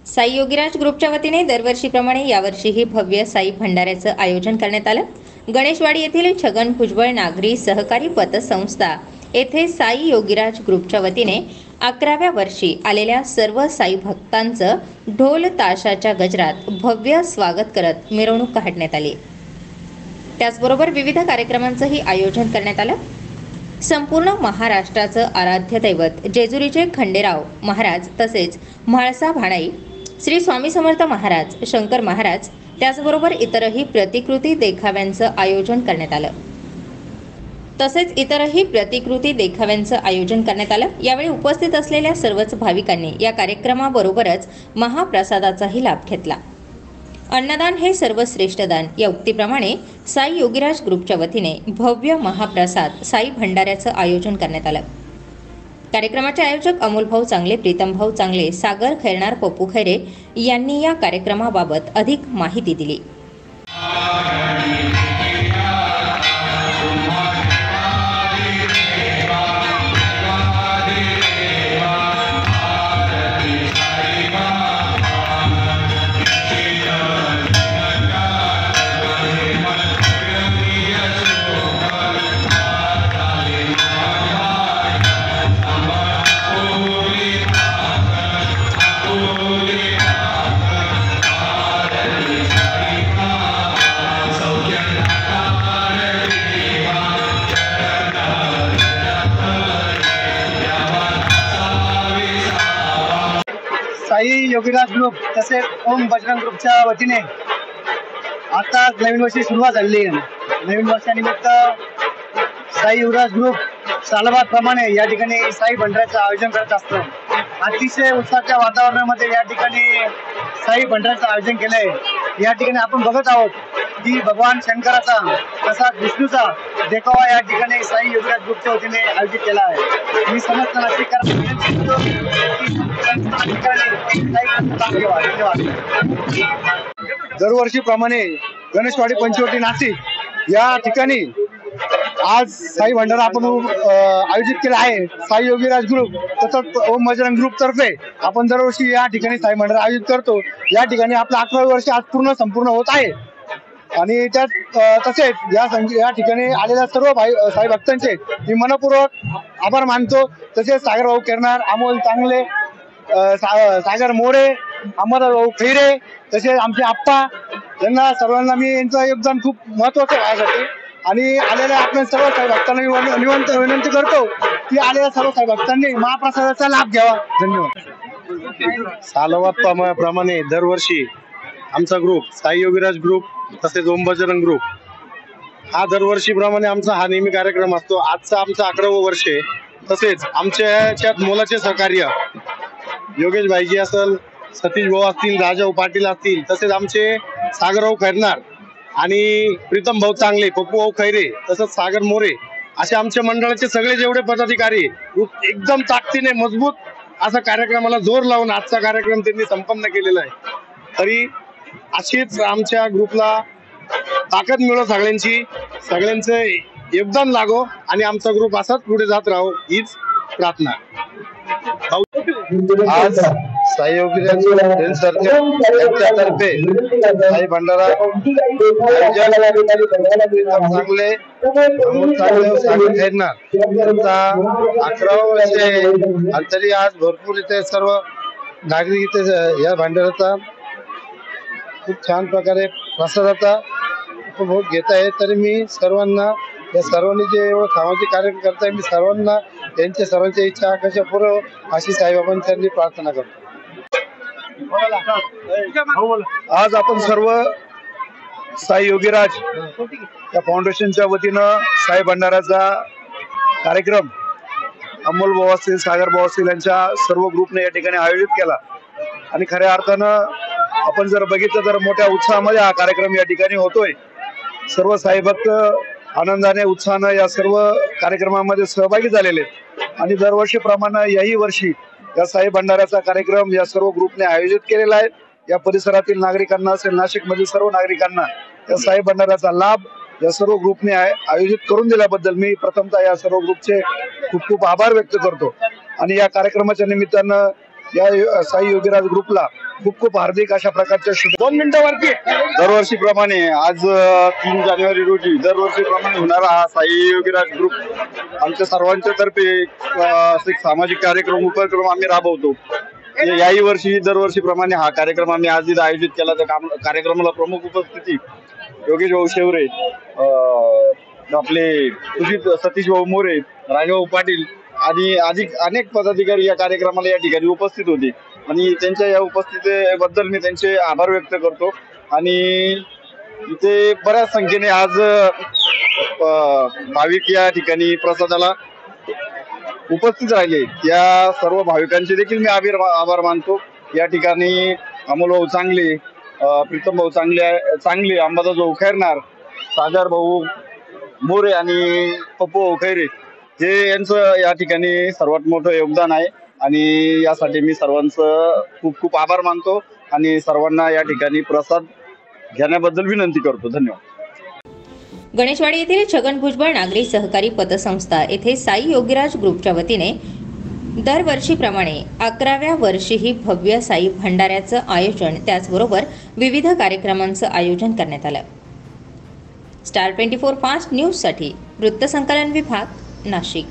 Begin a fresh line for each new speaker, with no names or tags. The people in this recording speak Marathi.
साई योगीराज ग्रुपच्या वतीने दरवर्षीप्रमाणे यावर्षीही भव्य साई भंडाऱ्याचं आयोजन करण्यात आलं। गणेशवाडी येथील छगन भुजबळ नागरी सहकारी पतसंस्था येथे साई योगीराज ग्रुपच्या वतीने 11व्या वर्षी आलेल्या सर्व साई भक्तांचं ढोल ताशाच्या गजरात भव्य स्वागत करत मिरवणूक काढण्यात आली। त्याचबरोबर विविध कार्यक्रमांचंही आयोजन करण्यात आलं। संपूर्ण महाराष्ट्राचं आराध्य दैवत जेजुरीचे खंडेराव महाराज तसेच म्हाळसा भाणाई श्री स्वामी समर्थ महाराज, शंकर महाराज त्याचबरोबर इतरही प्रतिकृती देखाव्यांचं आयोजन करण्यात आलं। यावेळी उपस्थित असलेल्या सर्वच भाविकांनी या कार्यक्रमाबरोबरच महाप्रसादाचाही लाभ घेतला। अन्नदान हे सर्वश्रेष्ठ दान या उक्तीप्रमाणे साई योगीराज ग्रुपच्या वतीने भव्य महाप्रसाद साई भंडाऱ्याचं आयोजन करण्यात आलं। कार्यक्रमाचे आयोजक अमोल भाऊ चांगले, प्रीतम भाऊ चांगले, सागर खैरनार, पप्पू खैरे यांनी या कार्यक्रमाबाबत अधिक माहिती दिली।
साई योगीराज ग्रुप तसेच ओम बजरंग ग्रुपच्या वतीने आता नवीन वर्षी सुरुवात झाली आहे। नवीन वर्षानिमित्त साई योगीराज ग्रुप सालाबादप्रमाणे या ठिकाणी साई भंडाऱ्याचं आयोजन करत असतो। अतिशय उत्साहाच्या वातावरणामध्ये या ठिकाणी साई भंडाऱ्याचं आयोजन केलं आहे। या ठिकाणी आपण बघत आहोत की भगवान शंकराचा तसाच विष्णूचा देखावा या ठिकाणी साई योगीराज ग्रुपच्या वतीने आयोजित केला आहे। मी समस्त दरवर्षीप्रमाणे गणेशवाडी पंचवटी नाशिक या ठिकाणी आज साई भंडारा आपण आयोजित केला आहे। साई योगीराज ग्रुप तसंच ओम बजरंग ग्रुप तर्फे आपण दरवर्षी या ठिकाणी साई भंडारा आयोजित करतो। या ठिकाणी आपलं 11वे वर्ष आज संपूर्ण होत आहे आणि त्यात तसेच या ठिकाणी आलेल्या सर्व साई भक्तांचे मी मनपूर्वक आभार मानतो। तसेच सागर भाऊ खैरनार, अमोल चांगले, सागर मोरे, अमर भाऊ खैरे तसेच आमचे आप्पा यांना सर्वांना मी यांचं योगदान खूप महत्वाचं माझ्यासाठी आणि आलेल्या आपण सर्व साई भक्तांना विनंती करतो की आलेल्या सर्व साई भक्तांनी महाप्रसादाचा लाभ घ्यावा। धन्यवाद।
सालाबादप्रमाणे दरवर्षी आमचा ग्रुप साई योगीराज ग्रुप तसेच ओम बजरंग ग्रुप हा दरवर्षीप्रमाणे आमचा नेहमी कार्यक्रम असतो। आजचा आमचं 11वं वर्ष आहे। तसेच आमच्यात मोलाचे सहकार्य योगेश भाईजी असेल, सतीश भाऊ असतील, राजाभाऊ पाटील असतील, तसेच आमचे सागर भाऊ खैरनार आणि प्रीतम भाऊ चांगले, पप्पू भाऊ खैरे तसंच सागर मोरे असे आमच्या मंडळाचे सगळे जेवढे पदाधिकारी एकदम ताकदीने मजबूत असा कार्यक्रमाला जोर लावून आजचा कार्यक्रम त्यांनी संपन्न केलेला आहे। तरी अशीच आमच्या ग्रुपला ताकद मिळो, सगळ्यांचं योगदान लागो आणि आमचा ग्रुप असाच पुढे जात राहो हीच प्रार्थना।
आज साई योगीराज यांच्यातर्फे साई भंडारा चांगले सागर खैरनार यांचा 11वा वर्ष आहे आणि तरी आज भरपूर इथे सर्व नागरिक इथे या भंडाऱ्याचा खूप छान प्रकारे प्रसादाचा उपभोग घेत आहे। तरी मी सर्वांना या सर्वांनी जे सामाजिक कार्य करताय मी सर्वांना सर्वांच्या इच्छा आकांक्षा पूर्ण अशी साईबाबांची प्रार्थना करतो। आज आपण सर्व साई योगीराज या फाउंडेशनच्या वतीनं साई भंडाऱ्याचा कार्यक्रम अमोल भाऊ असतील, सागर भाऊ असतील यांच्या सर्व ग्रुपने या ठिकाणी आयोजित केला आणि खऱ्या अर्थानं आपण जर बघितलं तर मोठ्या उत्साहामध्ये हा कार्यक्रम या ठिकाणी होतोय। सर्व साई भक्त आनंदाने उत्साहाने या सर्व कार्यक्रमामध्ये सहभागी झालेले आणि दरवर्षीप्रमाणे याही वर्षी या साई भंडाऱ्याचा कार्यक्रम या सर्व ग्रुपने आयोजित केलेला आहे। या परिसरातील नागरिकांना असेल, नाशिकमधील सर्व नागरिकांना या साई भंडाऱ्याचा लाभ या सर्व ग्रुपने आयोजित करून दिल्याबद्दल मी प्रथमतः या सर्व ग्रुपचे खूप खूप आभार व्यक्त करतो आणि या कार्यक्रमाच्या निमित्तानं या साई योगीराज ग्रुपला खूप खूप हार्दिक अशा प्रकारच्या 2 मिनिटं वरती. दरवर्षीप्रमाणे आज 3 जानेवारी रोजी दरवर्षीप्रमाणे होणारा हा साई योगीराज ग्रुप आमच्या सर्वांच्या तर्फे एक सामाजिक उपक्रम आम्ही राबवतो. याही वर्षी दरवर्षीप्रमाणे हा कार्यक्रम आम्ही आज इथं आयोजित केला. त्या कार्यक्रमाला प्रमुख उपस्थिती योगेश भाऊ शेवरे, आपले सुजित सतीश भाऊ मोरे, राजभाऊ पाटील आणि अधिक अनेक पदाधिकारी या कार्यक्रमाला या ठिकाणी उपस्थित होते आणि त्यांच्या या उपस्थितीबद्दल मी त्यांचे आभार व्यक्त करतो. आणि इथे बऱ्याच संख्येने आज भाविक या ठिकाणी प्रसादाला उपस्थित राहिले. या सर्व भाविकांचे देखील मी आभार मानतो. या ठिकाणी अमोल भाऊ चांगले, प्रीतम भाऊ चांगले, अंबादास भाऊ खैरनार, सागर भाऊ मोरे आणि पप्पू भाऊ खैरे हे यांचं या ठिकाणी सर्वात मोठं योगदान आहे आणि यासाठी मी सर्वांचं खूप खूप आभार मानतो आणि सर्वांना या ठिकाणी प्रसाद घेण्याबद्दल विनंती करतो. धन्यवाद.
गणेशवाडी येथील छगन भुजबळ नागरी सहकारी पतसंस्था येथे साई योगीराज ग्रुपच्या वतीने दरवर्षीप्रमाणे 11व्या वर्षीही भव्य साई भंडाऱ्याचं आयोजन, त्याचबरोबर विविध कार्यक्रमांचं आयोजन करण्यात आलं. स्टार 24 फास्ट न्यूजसाठी वृत्तसंकलन विभाग, नाशिक.